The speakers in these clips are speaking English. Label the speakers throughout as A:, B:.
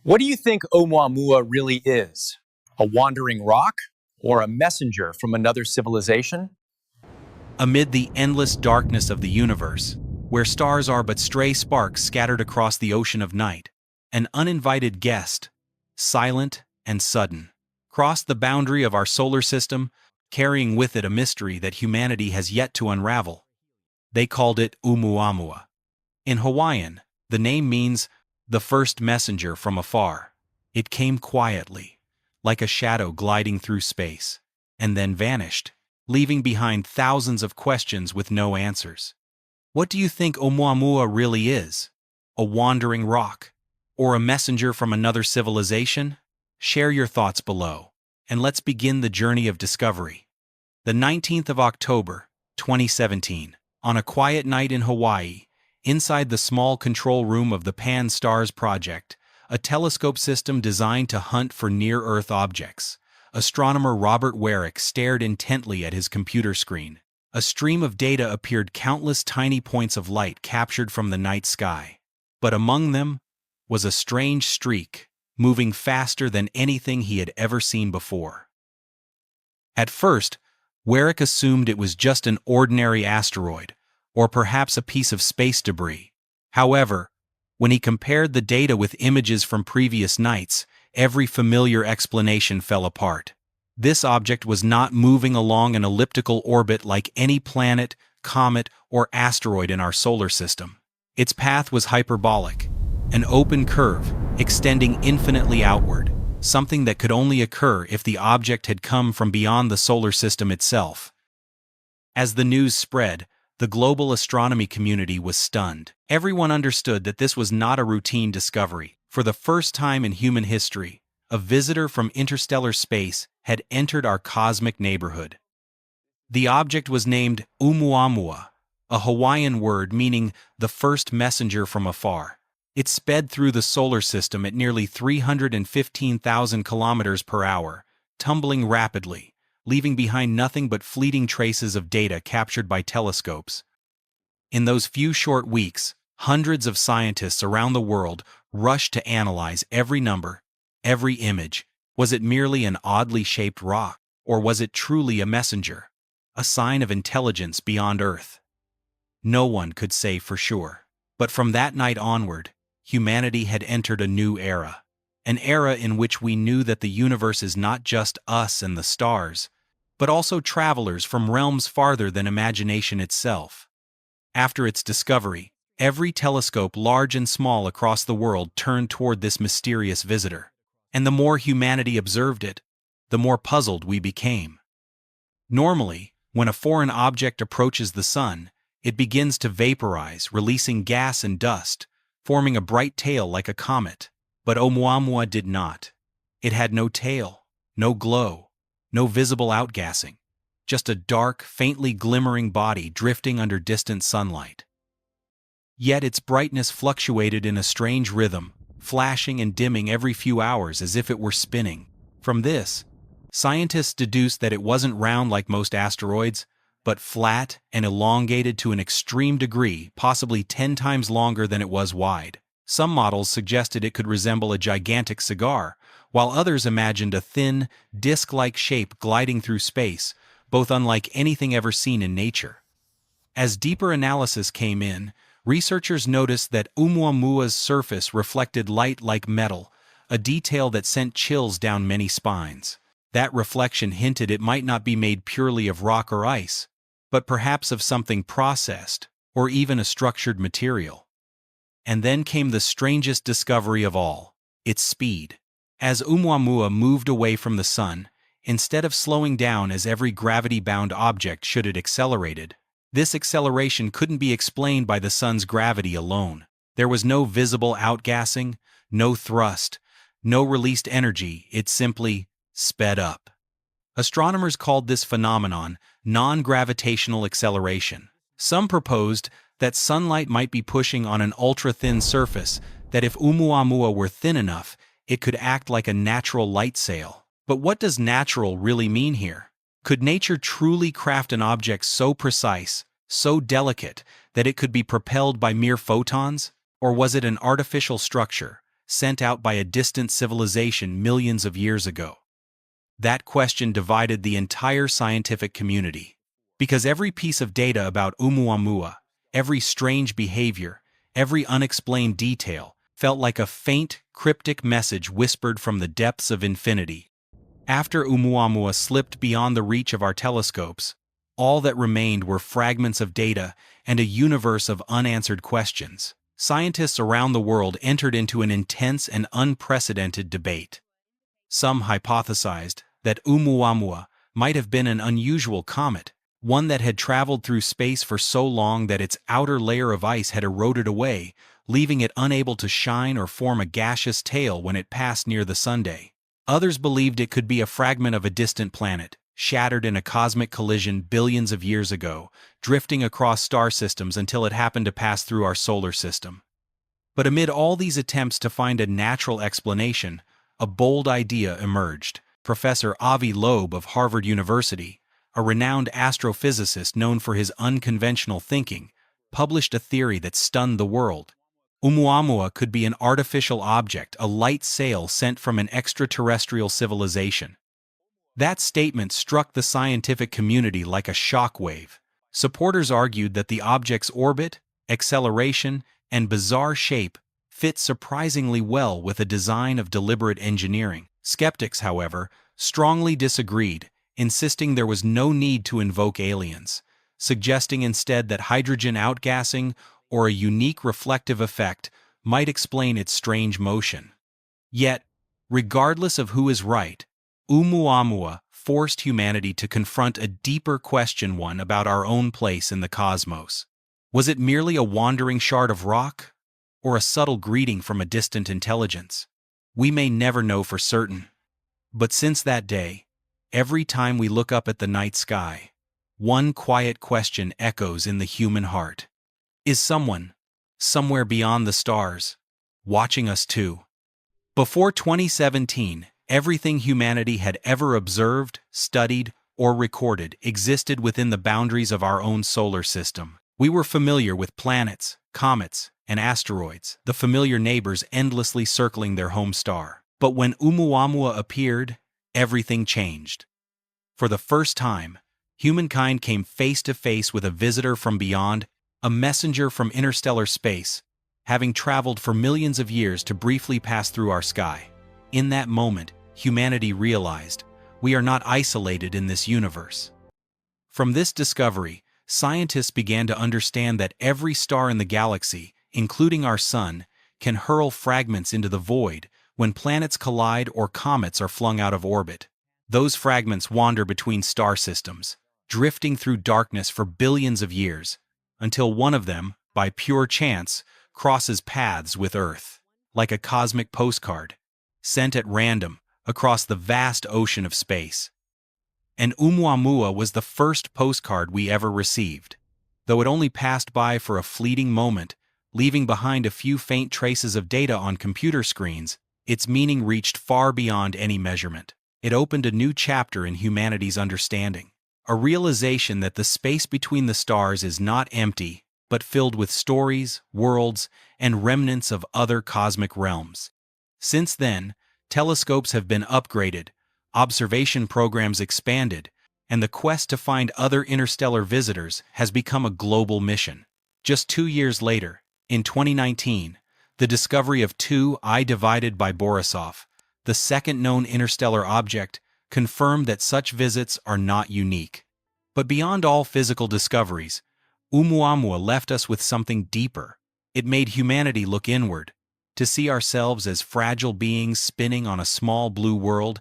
A: What do you think Oumuamua really is? A wandering rock or a messenger from another civilization?
B: Amid the endless darkness of the universe, where stars are but stray sparks scattered across the ocean of night, an uninvited guest, silent and sudden, crossed the boundary of our solar system, carrying with it a mystery that humanity has yet to unravel. They called it Oumuamua. In Hawaiian, the name means the first messenger from afar. It came quietly, like a shadow gliding through space, and then vanished, leaving behind thousands of questions with no answers. What do you think Oumuamua really is? A wandering rock? Or a messenger from another civilization? Share your thoughts below, and let's begin the journey of discovery. The 19th of October, 2017, on a quiet night in Hawaii, inside the small control room of the Pan-STARRS project, a telescope system designed to hunt for near-Earth objects, astronomer Robert Warwick stared intently at his computer screen. A stream of data appeared, countless tiny points of light captured from the night sky. But among them was a strange streak, moving faster than anything he had ever seen before. At first, Warwick assumed it was just an ordinary asteroid, or perhaps a piece of space debris. However, when he compared the data with images from previous nights, every familiar explanation fell apart. This object was not moving along an elliptical orbit like any planet, comet, or asteroid in our solar system. Its path was hyperbolic, an open curve, extending infinitely outward, something that could only occur if the object had come from beyond the solar system itself. As the news spread, the global astronomy community was stunned. Everyone understood that this was not a routine discovery. For the first time in human history, a visitor from interstellar space had entered our cosmic neighborhood. The object was named Oumuamua, a Hawaiian word meaning the first messenger from afar. It sped through the solar system at nearly 315,000 kilometers per hour, tumbling rapidly, leaving behind nothing but fleeting traces of data captured by telescopes. In those few short weeks, hundreds of scientists around the world rushed to analyze every number, every image. Was it merely an oddly shaped rock, or was it truly a messenger, a sign of intelligence beyond Earth? No one could say for sure. But from that night onward, humanity had entered a new era. An era in which we knew that the universe is not just us and the stars, but also travelers from realms farther than imagination itself. After its discovery, every telescope large and small across the world turned toward this mysterious visitor. And the more humanity observed it, the more puzzled we became. Normally, when a foreign object approaches the sun, it begins to vaporize, releasing gas and dust, forming a bright tail like a comet. But Oumuamua did not. It had no tail, no glow, no visible outgassing, just a dark, faintly glimmering body drifting under distant sunlight. Yet its brightness fluctuated in a strange rhythm, flashing and dimming every few hours as if it were spinning. From this, scientists deduced that it wasn't round like most asteroids, but flat and elongated to an extreme degree, possibly 10 times longer than it was wide. Some models suggested it could resemble a gigantic cigar, while others imagined a thin, disc-like shape gliding through space, both unlike anything ever seen in nature. As deeper analysis came in, researchers noticed that Oumuamua's surface reflected light like metal, a detail that sent chills down many spines. That reflection hinted it might not be made purely of rock or ice, but perhaps of something processed, or even a structured material. And then came the strangest discovery of all, its speed. As Oumuamua moved away from the sun, instead of slowing down as every gravity-bound object should, it accelerated. This acceleration couldn't be explained by the sun's gravity alone. There was no visible outgassing, no thrust, no released energy. It simply sped up. Astronomers called this phenomenon non-gravitational acceleration. Some proposed that sunlight might be pushing on an ultra-thin surface, that if Oumuamua were thin enough, it could act like a natural light sail. But what does natural really mean here? Could nature truly craft an object so precise, so delicate, that it could be propelled by mere photons? Or was it an artificial structure, sent out by a distant civilization millions of years ago? That question divided the entire scientific community, because every piece of data about Oumuamua, every strange behavior, every unexplained detail, felt like a faint, cryptic message whispered from the depths of infinity. After Oumuamua slipped beyond the reach of our telescopes, all that remained were fragments of data and a universe of unanswered questions. Scientists around the world entered into an intense and unprecedented debate. Some hypothesized that Oumuamua might have been an unusual comet, one that had traveled through space for so long that its outer layer of ice had eroded away, leaving it unable to shine or form a gaseous tail when it passed near the sunday. Others believed it could be a fragment of a distant planet, shattered in a cosmic collision billions of years ago, drifting across star systems until it happened to pass through our solar system. But amid all these attempts to find a natural explanation, a bold idea emerged. Professor Avi Loeb of Harvard University, a renowned astrophysicist known for his unconventional thinking, published a theory that stunned the world. Oumuamua could be an artificial object, a light sail sent from an extraterrestrial civilization. That statement struck the scientific community like a shockwave. Supporters argued that the object's orbit, acceleration, and bizarre shape fit surprisingly well with a design of deliberate engineering. Skeptics, however, strongly disagreed, insisting there was no need to invoke aliens, suggesting instead that hydrogen outgassing or a unique reflective effect might explain its strange motion. Yet, regardless of who is right, Oumuamua forced humanity to confront a deeper question, one about our own place in the cosmos. Was it merely a wandering shard of rock, or a subtle greeting from a distant intelligence? We may never know for certain. But since that day, every time we look up at the night sky, one quiet question echoes in the human heart. Is someone, somewhere beyond the stars, watching us too? Before 2017, everything humanity had ever observed, studied, or recorded existed within the boundaries of our own solar system. We were familiar with planets, comets, and asteroids, the familiar neighbors endlessly circling their home star. But when Oumuamua appeared, everything changed. For the first time, humankind came face to face with a visitor from beyond, a messenger from interstellar space, having traveled for millions of years to briefly pass through our sky. In that moment, humanity realized, we are not isolated in this universe. From this discovery, scientists began to understand that every star in the galaxy, including our sun, can hurl fragments into the void when planets collide or comets are flung out of orbit. Those fragments wander between star systems, drifting through darkness for billions of years, until one of them, by pure chance, crosses paths with Earth, like a cosmic postcard, sent at random across the vast ocean of space. And Oumuamua was the first postcard we ever received. Though it only passed by for a fleeting moment, leaving behind a few faint traces of data on computer screens, its meaning reached far beyond any measurement. It opened a new chapter in humanity's understanding, a realization that the space between the stars is not empty, but filled with stories, worlds, and remnants of other cosmic realms. Since then, telescopes have been upgraded, observation programs expanded, and the quest to find other interstellar visitors has become a global mission. Just 2 years later, in 2019, the discovery of 2I divided by Borisov, the second known interstellar object, confirmed that such visits are not unique. But beyond all physical discoveries, Oumuamua left us with something deeper. It made humanity look inward, to see ourselves as fragile beings spinning on a small blue world,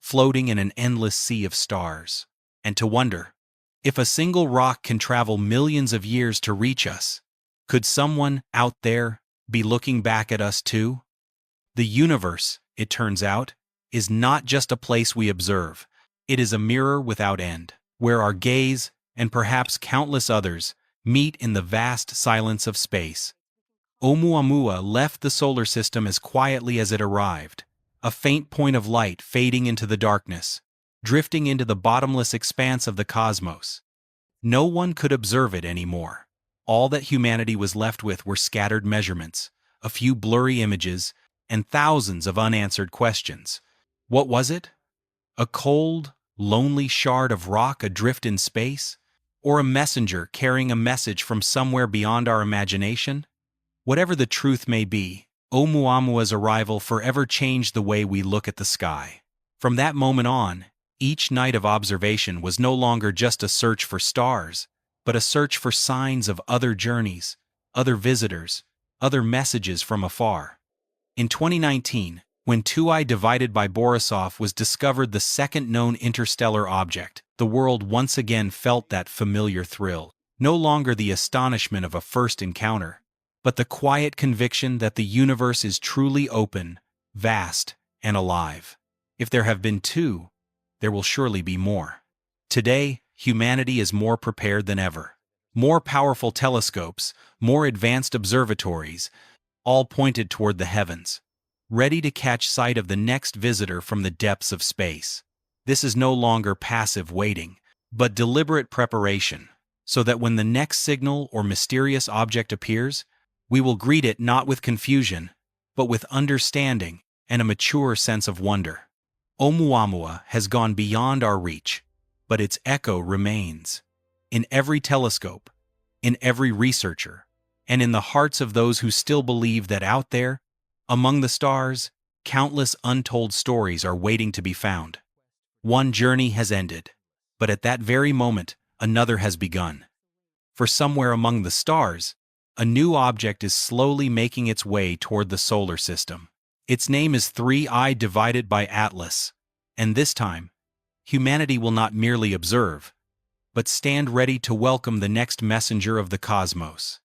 B: floating in an endless sea of stars, and to wonder, if a single rock can travel millions of years to reach us, could someone out there be looking back at us too? The universe, it turns out, is not just a place we observe. It is a mirror without end, where our gaze, and perhaps countless others, meet in the vast silence of space. Oumuamua left the solar system as quietly as it arrived, a faint point of light fading into the darkness, drifting into the bottomless expanse of the cosmos. No one could observe it anymore. All that humanity was left with were scattered measurements, a few blurry images, and thousands of unanswered questions. What was it? A cold, lonely shard of rock adrift in space? Or a messenger carrying a message from somewhere beyond our imagination? Whatever the truth may be, Oumuamua's arrival forever changed the way we look at the sky. From that moment on, each night of observation was no longer just a search for stars, but a search for signs of other journeys, other visitors, other messages from afar. In 2019, when 2I divided by Borisov was discovered the second known interstellar object, the world once again felt that familiar thrill, no longer the astonishment of a first encounter, but the quiet conviction that the universe is truly open, vast, and alive. If there have been two, there will surely be more. Today, humanity is more prepared than ever. More powerful telescopes, more advanced observatories, all pointed toward the heavens, ready to catch sight of the next visitor from the depths of space. This is no longer passive waiting, but deliberate preparation, so that when the next signal or mysterious object appears, we will greet it not with confusion, but with understanding and a mature sense of wonder. Oumuamua has gone beyond our reach, but its echo remains. In every telescope, in every researcher, and in the hearts of those who still believe that out there, among the stars, countless untold stories are waiting to be found. One journey has ended, but at that very moment, another has begun. For somewhere among the stars, a new object is slowly making its way toward the solar system. Its name is 3I divided by Atlas, and this time, humanity will not merely observe, but stand ready to welcome the next messenger of the cosmos.